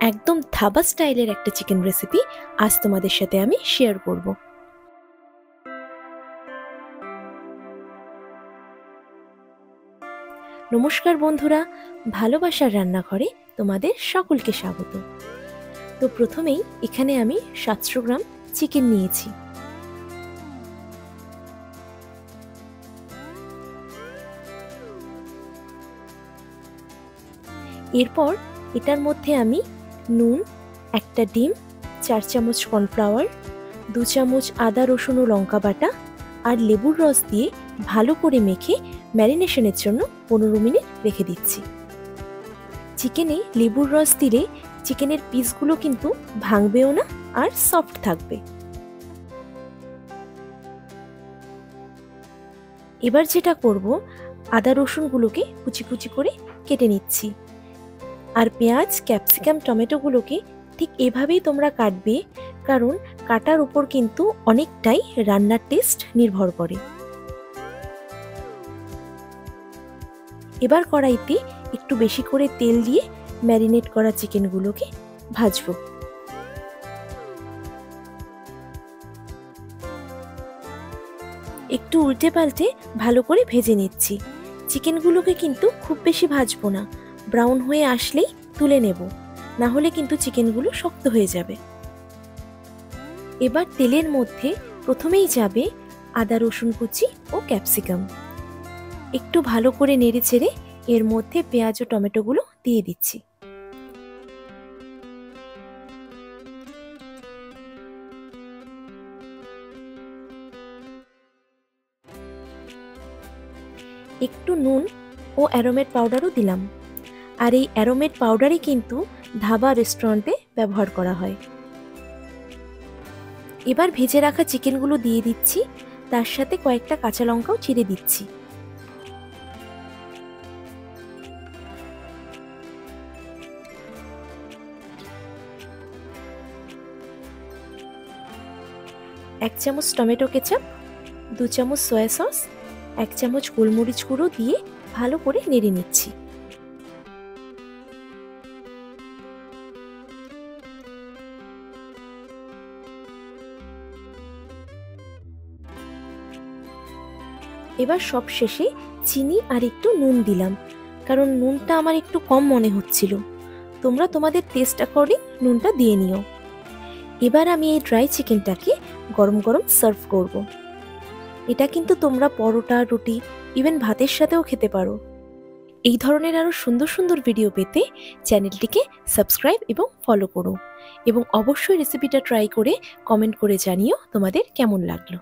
একদম ধাবা স্টাইলের একটা চিকেন রেসিপি আজ তোমাদের সাথে আমি শেয়ার করব। নমস্কার বন্ধুরা, ভালোবাসার রান্নাঘরে তোমাদের সকলকে স্বাগত। তো প্রথমেই এখানে আমি 700 গ্রাম চিকেন নিয়েছি। এরপর এটার মধ্যে আমি নুন, একটা ডিম, 4 চামচ কর্নফ্লাওয়ার, 2 চামচ আদা রসুন ও লঙ্কা বাটা আর লেবুর রস দিয়ে ভালো করে মেখে ম্যারিনেশনের জন্য 15 মিনিট রেখে দিচ্ছি। চিকেনে লেবুর রস দিলে চিকেনের পিসগুলো কিন্তু ভাঙবেও না আর সফট থাকবে। এবার যেটা করব, আদা রসুনগুলোকে কুচি কুচি করে কেটে নিচ্ছি। আর পেঁয়াজ, ক্যাপসিকাম, টমেটোগুলোকে ঠিক এভাবেই তোমরা কাটবে, কারণ কাটার উপর কিন্তু অনেকটাই রান্নার টেস্ট নির্ভর করে। এবার কড়াইতে একটু বেশি করে তেল দিয়ে ম্যারিনেট করা চিকেনগুলোকে ভাজবো। একটু উল্টে পাল্টে ভালো করে ভেজে নিচ্ছি। চিকেনগুলোকে কিন্তু খুব বেশি ভাজবো না, ব্রাউন হয়ে আসলেই তুলে নেব, না হলে কিন্তু চিকেনগুলো শক্ত হয়ে যাবে। এবার তেলের মধ্যে প্রথমেই যাবে আদা রসুন কুচি ও ক্যাপসিকাম। একটু ভালো করে নেড়ে চেড়ে এর মধ্যে পেঁয়াজ ও টমেটোগুলো দিয়ে দিচ্ছি। একটু নুন ও অ্যারোমেট পাউডারও দিলাম। আর এই অ্যারোমেট পাউডারই কিন্তু ধাবা রেস্টুরেন্টে ব্যবহার করা হয়। এবার ভেজে রাখা চিকেনগুলো দিয়ে দিচ্ছি, তার সাথে কয়েকটা কাঁচা লঙ্কাও চিড়ে দিচ্ছি। এক চামচ টমেটো কেচাপ, 2 চামচ সয়া সস, 1 চামচ গোলমরিচ গুঁড়ো দিয়ে ভালো করে নেড়ে নিচ্ছি। এবার সব শেষে চিনি আর একটু নুন দিলাম, কারণ নুনটা আমার একটু কম মনে হচ্ছিল। তোমরা তোমাদের টেস্ট অ্যাকর্ডিং নুনটা দিয়ে নিও। এবার আমি এই ড্রাই চিকেনটাকে গরম গরম সার্ভ করব। এটা কিন্তু তোমরা পরোটা, রুটি, ইভেন ভাতের সাথেও খেতে পারো। এই ধরনের আরও সুন্দর সুন্দর ভিডিও পেতে চ্যানেলটিকে সাবস্ক্রাইব এবং ফলো করো, এবং অবশ্যই রেসিপিটা ট্রাই করে কমেন্ট করে জানিও তোমাদের কেমন লাগলো।